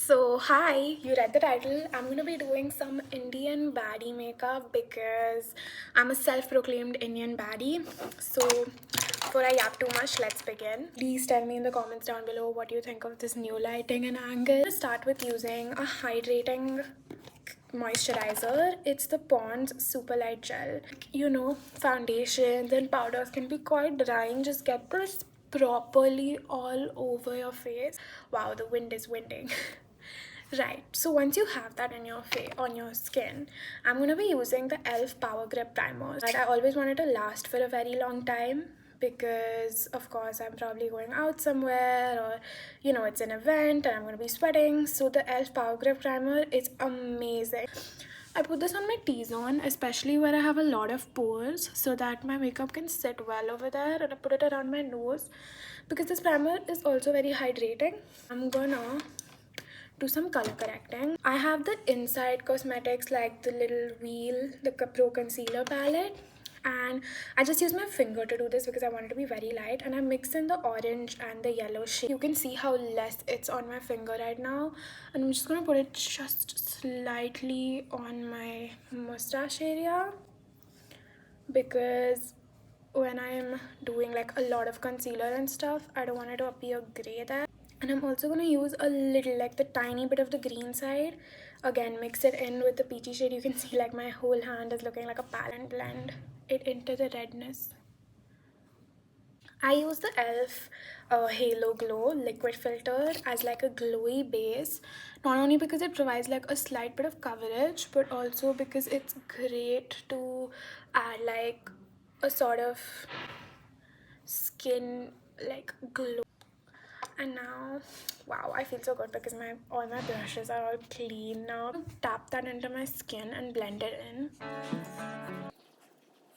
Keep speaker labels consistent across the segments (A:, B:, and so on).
A: So, hi, you read the title. I'm gonna be doing some Indian baddie makeup because I'm a self proclaimed Indian baddie. So, before I yap too much, let's begin. Please tell me in the comments down below what you think of this new lighting and angle. I'm gonna start with using a hydrating moisturizer. It's the Pond's Super Light Gel. Foundations and powders can be quite drying. Just get this properly all over your face. Wow, the wind is winding. Right, so once you have that in your face on your skin, I'm gonna be using the e.l.f. Power Grip Primer. That I always wanted to last for a very long time because of course I'm probably going out somewhere, or it's an event and I'm gonna be sweating. So the e.l.f. Power Grip Primer is amazing. I put this on my T-zone, especially where I have a lot of pores, so that my makeup can sit well over there, and I put it around my nose because this primer is also very hydrating. I'm gonna do some color correcting. I have the Inside Cosmetics, like the little wheel, the Pro Concealer palette, and I just use my finger to do this because I want it to be very light, and I mix in the orange and the yellow shade. You can see how less it's on my finger right now, and I'm just gonna put it just slightly on my mustache area because when I'm doing like a lot of concealer and stuff, I don't want it to appear gray there. And I'm also going to use a little, like the tiny bit of the green side, again mix it in with the peachy shade. You can see like my whole hand is looking like a palette. Blend it into the redness. I use the e.l.f. Halo Glow liquid filter as like a glowy base, not only because it provides like a slight bit of coverage, but also because it's great to add like a sort of skin like glow. And now, wow, I feel so good because all my brushes are all clean now. Tap that into my skin and blend it in.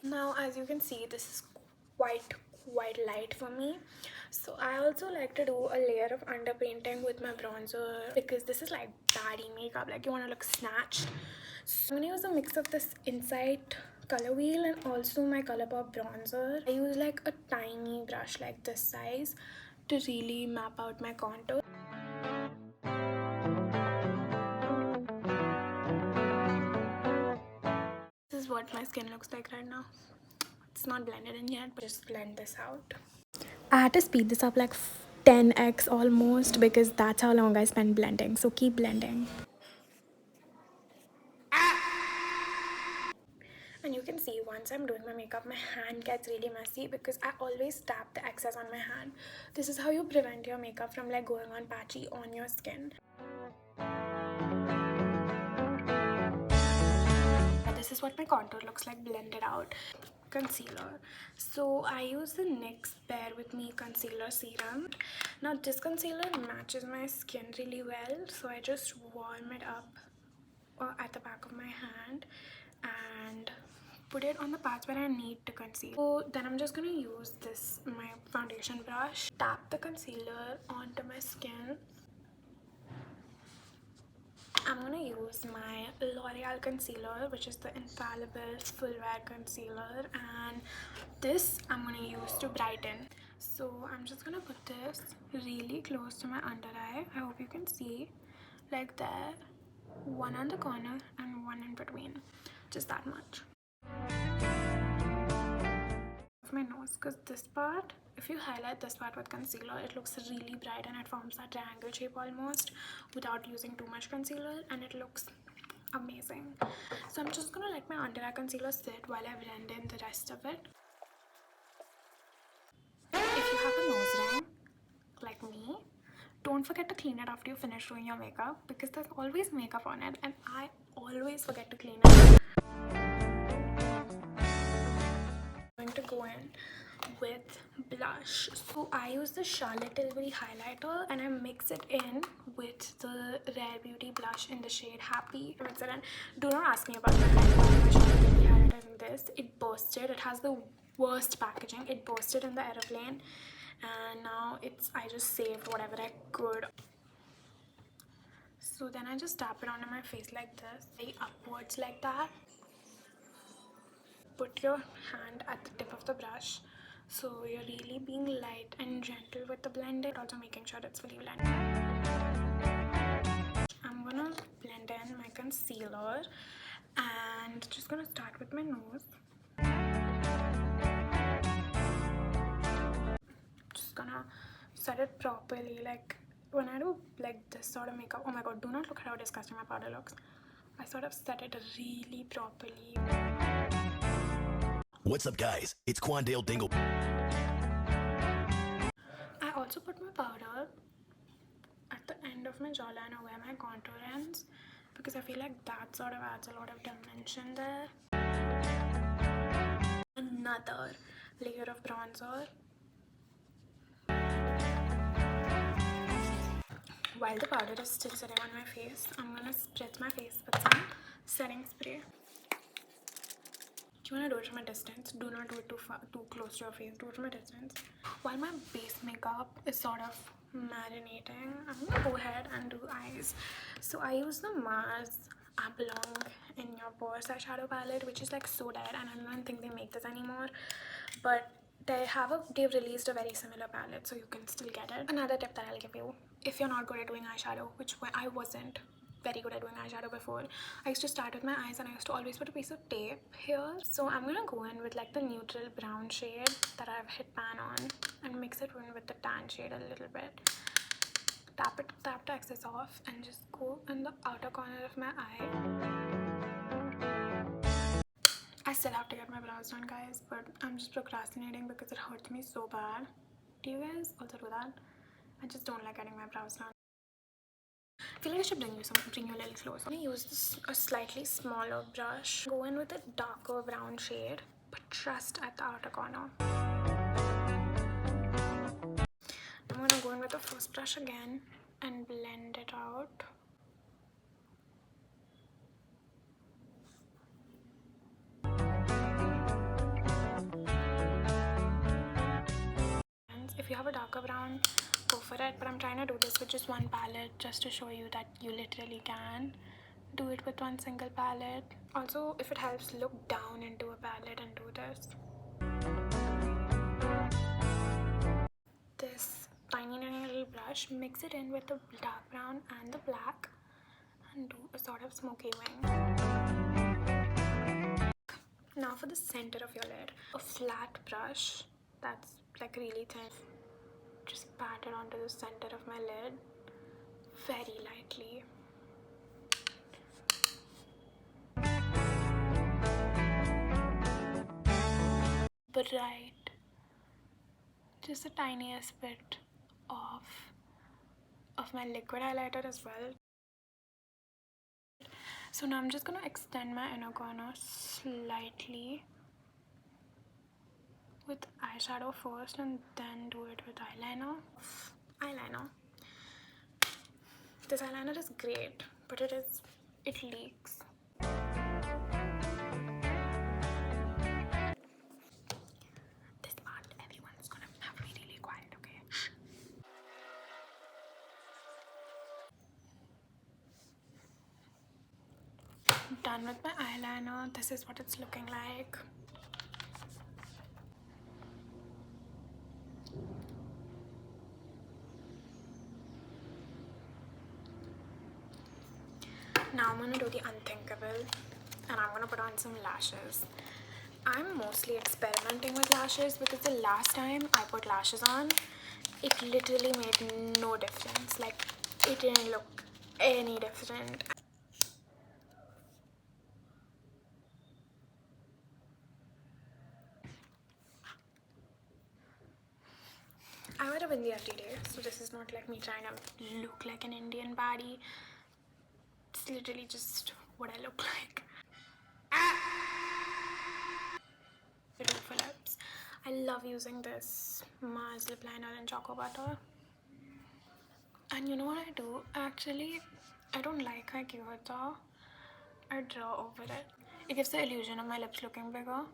A: Now, as you can see, this is quite light for me. So I also like to do a layer of underpainting with my bronzer because this is like baddie makeup, like you want to look snatched. So I'm gonna use a mix of this Insight color wheel and also my Colourpop bronzer. I use like a tiny brush like this size to really map out my contour. This is what my skin looks like right now. It's not blended in yet, but just blend this out. I had to speed this up like 10x almost because that's how long I spend blending. So keep blending. And you can see once I'm doing my makeup, my hand gets really messy because I always tap the excess on my hand. This is how you prevent your makeup from like going on patchy on your skin. This is what my contour looks like blended out. Concealer. So I use the NYX Bear With Me concealer serum. Now this concealer matches my skin really well, so I just warm it up at the back of my hand and put it on the parts where I need to conceal. So then I'm just gonna use my foundation brush, tap the concealer onto my skin. I'm gonna use my L'Oreal concealer, which is the Infallible Full Wear Concealer, and this I'm gonna use to brighten. So I'm just gonna put this really close to my under eye. I hope you can see, like there, one on the corner and one in between, just that much. My nose, because this part, if you highlight this part with concealer, it looks really bright and it forms that triangle shape almost without using too much concealer, and it looks amazing. So I'm just gonna let my under eye concealer sit while I blend in the rest of it. If you have a nose ring like me, don't forget to clean it after you finish doing your makeup because there's always makeup on it and I always forget to clean it. I'm going to go in with blush. So I use the Charlotte Tilbury highlighter and I mix it in with the Rare Beauty blush in the shade Happy. Mix it in. Do not ask me about my highlighter in this. It bursted. It has the worst packaging. It bursted in the aeroplane and now I just saved whatever I could. So then I just tap it onto my face like this, upwards like that. Put your hand at the tip of the brush, so you're really being light and gentle with the blending, also making sure it's fully blended. concealer and just gonna start with my nose. Just gonna set it properly. Like when I do like this sort of makeup, oh my god, do not look at how disgusting my powder looks. I sort of set it really properly.
B: What's up, guys? It's Quandale Dingle.
A: I also put my powder at the end of my jawline or where my contour ends, because I feel like that sort of adds a lot of dimension there. Another layer of bronzer. While the powder is still sitting on my face, I'm gonna spritz my face with some setting spray. You wanna do it from a distance. Do not do it too close to your face. Do it from a distance. While my base makeup is sort of marinating, I'm gonna go ahead and do eyes. So I use the Mars Abalong in Your Pores eyeshadow palette, which is like so dead, and I don't think they make this anymore. But they've released a very similar palette, so you can still get it. Another tip that I'll give you, if you're not good at doing eyeshadow, which I wasn't very good at doing eyeshadow before, I used to start with my eyes and I used to always put a piece of tape here. So I'm gonna go in with like the neutral brown shade that I've hit pan on and mix it in with the tan shade a little bit. Tap the excess off and just go in the outer corner of my eye. I still have to get my brows done, guys, but I'm just procrastinating because it hurts me so bad. Do you guys also do that? I just don't like getting my brows done. I feel like I should bring you a little closer. I'm gonna use a slightly smaller brush. Go in with a darker brown shade, but just at the outer corner. I'm gonna go in with the first brush again and blend it out. If you have a darker brown, go for it, but I'm trying to do this with just one palette just to show you that you literally can do it with one single palette. Also, if it helps, look down into a palette and do this. This tiny little brush, mix it in with the dark brown and the black and do a sort of smoky wing. Now for the center of your lid, a flat brush that's like really thin. Just pat it onto the center of my lid very lightly. Bright, just the tiniest bit of my liquid highlighter as well. So now I'm just gonna extend my inner corner slightly with eyeshadow first and then do it with eyeliner. This eyeliner is great, but it leaks. This part, everyone's gonna have to be really quiet, okay? Shh. Done with my eyeliner. This is what it's looking like. Now I'm gonna do the unthinkable and I'm gonna put on some lashes. I'm mostly experimenting with lashes because the last time I put lashes on, it literally made no difference. Like, it didn't look any different. I wear a bindi every day, so this is not like me trying to look like an Indian baddie. It's literally just what I look like. For lips, I love using this Mars lip liner in Choco Butter. And you know what I do? Actually, I don't like how cute it's all. I draw over it. It gives the illusion of my lips looking bigger.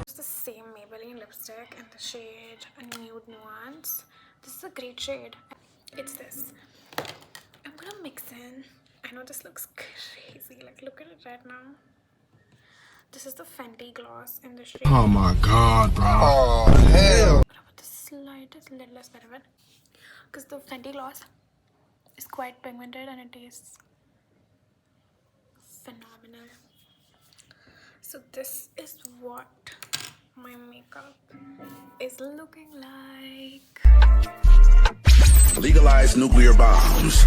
A: It's the same Maybelline lipstick in the shade Nude Nuance. This is a great shade. It's this. I'm gonna mix in. I know this looks crazy. Like, look at it right now. This is the Fenty gloss in the shade.
C: Oh my god, bro. Oh, hell.
A: I'm gonna put the slightest littlest bit of it, because the Fenty gloss is quite pigmented and it tastes phenomenal. So this is what my makeup is looking like.
C: Legalize nuclear bombs.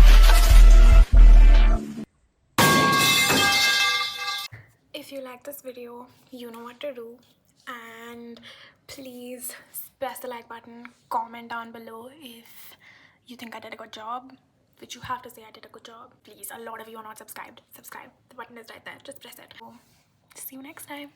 A: If you like this video, you know what to do, and please press the like button, comment down below if you think I did a good job, which you have to say I did a good job. Please, a lot of you are not subscribed. Subscribe, the button is right there, just press it. See you next time.